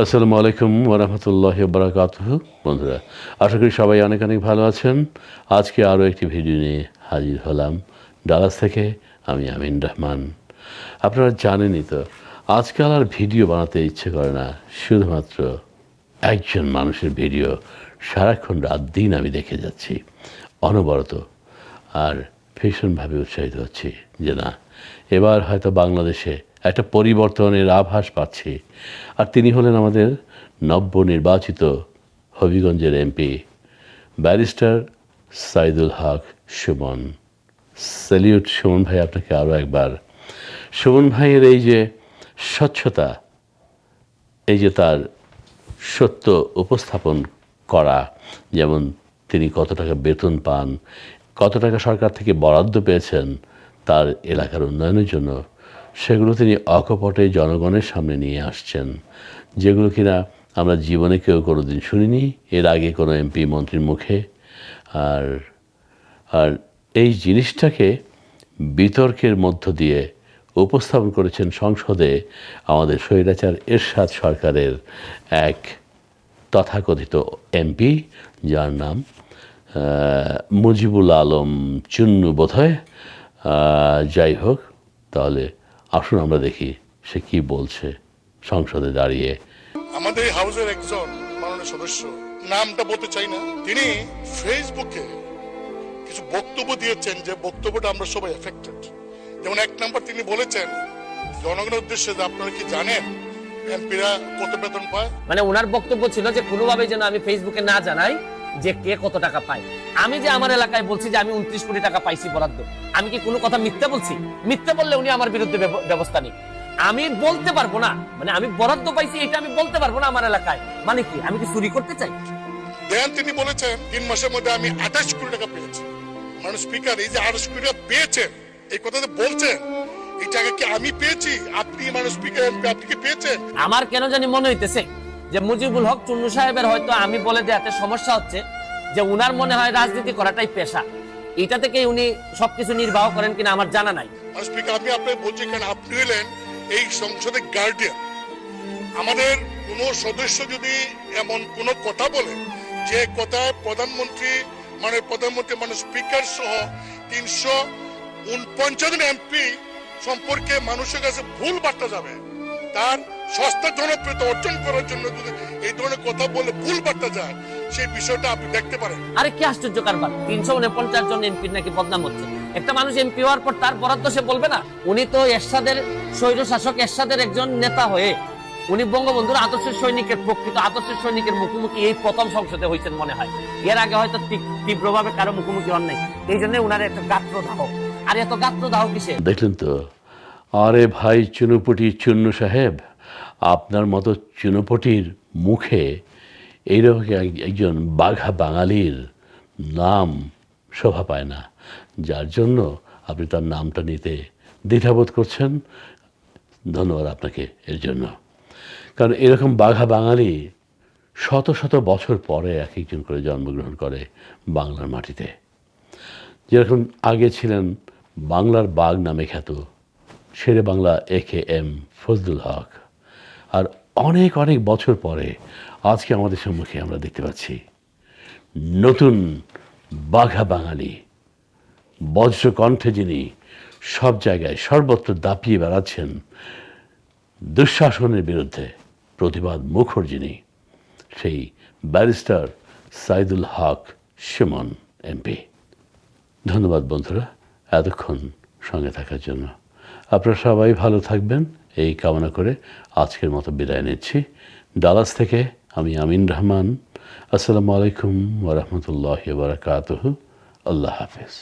আসসালামু আলাইকুম ওরহমতুল্লাহি বারাকাতুহু। বন্ধুরা, আশা করি সবাই অনেক অনেক ভালো আছেন। আজকে আরও একটি ভিডিও নিয়ে হাজির হলাম ডালাস থেকে। আমি আমিন রহমান। আপনারা জানেনই তো, আজকাল আর ভিডিও বানাতে ইচ্ছে করে না। শুধুমাত্র একজন মানুষের ভিডিও সারাক্ষণ রাত দিন আমি দেখে যাচ্ছি অনবরত, আর ভীষণভাবে উৎসাহিত হচ্ছি যে না, এবার হয়তো বাংলাদেশে একটা পরিবর্তনের আভাস পাচ্ছি। আর তিনি হলেন আমাদের নবনির্বাচিত হবিগঞ্জের এমপি ব্যারিস্টার সাইদুল হক সুমন। স্যালিউট সুমন ভাই, আপনাকে আরও একবার। সুমন ভাইয়ের এই যে স্বচ্ছতা, এই যে তার সত্য উপস্থাপন করা, যেমন তিনি কত টাকা বেতন পান, কত টাকা সরকার থেকে বরাদ্দ পেয়েছেন তার এলাকার উন্নয়নের জন্য, সেগুলো তিনি অকপটে জনগণের সামনে নিয়ে আসছেন, যেগুলো কিনা আমরা জীবনে কেউ কোনো দিন শুনিনি এর আগে কোনো এমপি মন্ত্রীর মুখে। আর আর এই জিনিসটাকে বিতর্কের মধ্য দিয়ে উপস্থাপন করেছেন সংসদে আমাদের স্বৈরাচার এরশাদ সরকারের এক তথাকথিত এমপি, যার নাম মুজিবুল আলম চুন্নু বোধহয়। যাই হোক, তাহলে আসুন আমরা দেখি সে কি বলছে সংসদে দাঁড়িয়ে। আমাদের হাউসের একজন মাননীয় সদস্য, নামটা বলতে চাই না, তিনি ফেসবুকে কিছু বক্তব্য দিয়েছেন যে বক্তব্যটা আমরা সবাই এফেক্টেড। যেমন এক নাম্বার তিনি বলেছেন জনগণের উদ্দেশ্যে যে আপনারা কি জানেন এমপিরা কত বেতন পায়। মানে ওনার বক্তব্য ছিল যে কোনোভাবে যেন আমি ফেসবুকে না জানাই যে কে কত টাকা পায়। আমি যে আমার এলাকায় বলছি যে আমি 29 কোটি টাকা পাইছি বরাদ্দ, আমি কি কোনো কথা মিথ্যা বলছি? মিথ্যা বললে উনি আমার বিরুদ্ধে ব্যবস্থা নিক। আমি বলতে পারবো না, মানে আমি বরাদ্দ পাইছি এটা আমি বলতে পারবো না আমার এলাকায়, মানে কি আমি কি চুরি করতে চাই? দেন তিনি বলেছেন 3 মাসের মধ্যে আমি 28 কোটি টাকা পেয়েছি। মানে স্পিকার, এই যে 28 কোটি টাকা পেয়েছেন, এই কথাটা বলছেন, এই টাকা কি আমি পেয়েছি? আপনি মানুষ স্পিকার এমপি, আপনি কি পেয়েছেন? আমার কেন জানি মনে হইতেছে যে মুজিবুল হক চুন্নু সাহেবের হয়তো আমি বলে দেওয়াতে সমস্যা হচ্ছে, যে উনার মনে হয় রাজনীতি করাটাই পেশা, এটা থেকে উনি সবকিছু নির্বাহ করেন কিনা আমার জানা নাই। স্পিকার, আমি আপনাকে বলছি কেন, আপনি হলেন এই সংসদের গার্ডিয়ান। আমাদের কোন সদস্য যদি এমন কোন কথা বলে যে কথায় প্রধানমন্ত্রী মানে স্পিকার সহ 349 জন এমপি সম্পর্কে মানুষের কাছে ভুল বার্তা যাবে, তার সস্তা জনপ্রিয়তা অর্জন করার জন্য যদি এই ধরনের কথা বলে ভুল বার্তা যায়, সেই বিষয়টা আপনি দেখতে পারেন। আরে কি আশ্চর্য কারবার, 349 জন এমপির নাকি বদনাম হচ্ছে। একটা মানুষ এমপি হওয়ার পর তার বরাদ্দ সে বলবে না? উনি তো এরশাদের স্বৈর শাসক এরশাদের একজন নেতা হয়ে উনি বঙ্গবন্ধুর আদর্শের সৈনিকের, প্রকৃত আদর্শের সৈনিকের মুখোমুখি এই প্রথম সংসদে হয়েছেন মনে হয়। এর আগে হয়তো তীব্রভাবে কারো মুখোমুখি হন নাই, এই জন্য উনার একটা গাত্রদাহ। আর এত গাত্রদাহ কিসে? দেখলেন তো? আরে ভাই চুনোপুটি চুন্নু সাহেব, আপনার মতো চুনোপুটির মুখে এইরকম একজন বাঘা বাঙালির নাম শোভা পায় না, যার জন্য আপনি তার নামটা নিতে দ্বিধাবোধ করছেন। ধন্যবাদ আপনাকে এর জন্য। কারণ এরকম বাঘা বাঙালি শত শত বছর পরে এক একজন করে জন্মগ্রহণ করে বাংলার মাটিতে। যেরকম আগে ছিলেন বাংলার বাঘ নামে খ্যাত শেরে বাংলা AKM ফজলুল হক, আর অনেক অনেক বছর পরে আজকে আমাদের সম্মুখে আমরা দেখতে পাচ্ছি নতুন বাঘা বাঙালি, বজ্রকণ্ঠে যিনি সব জায়গায় সর্বত্র দাপিয়ে বেড়াচ্ছেন দুঃশাসনের বিরুদ্ধে, প্রতিবাদ মুখর যিনি, সেই ব্যারিস্টার সাইদুল হক সুমন এমপি। ধন্যবাদ বন্ধুরা এতক্ষণ সঙ্গে থাকার জন্য। আপনারা সবাই ভালো থাকবেন এই কামনা করে আজকের মতো বিদায় নিচ্ছি ডালাস থেকে। আমি আমিন রহমান। আসসালামু আলাইকুম ওরহমতুল্লাহি ওয়া বারাকাতুহু। আল্লাহ হাফেজ।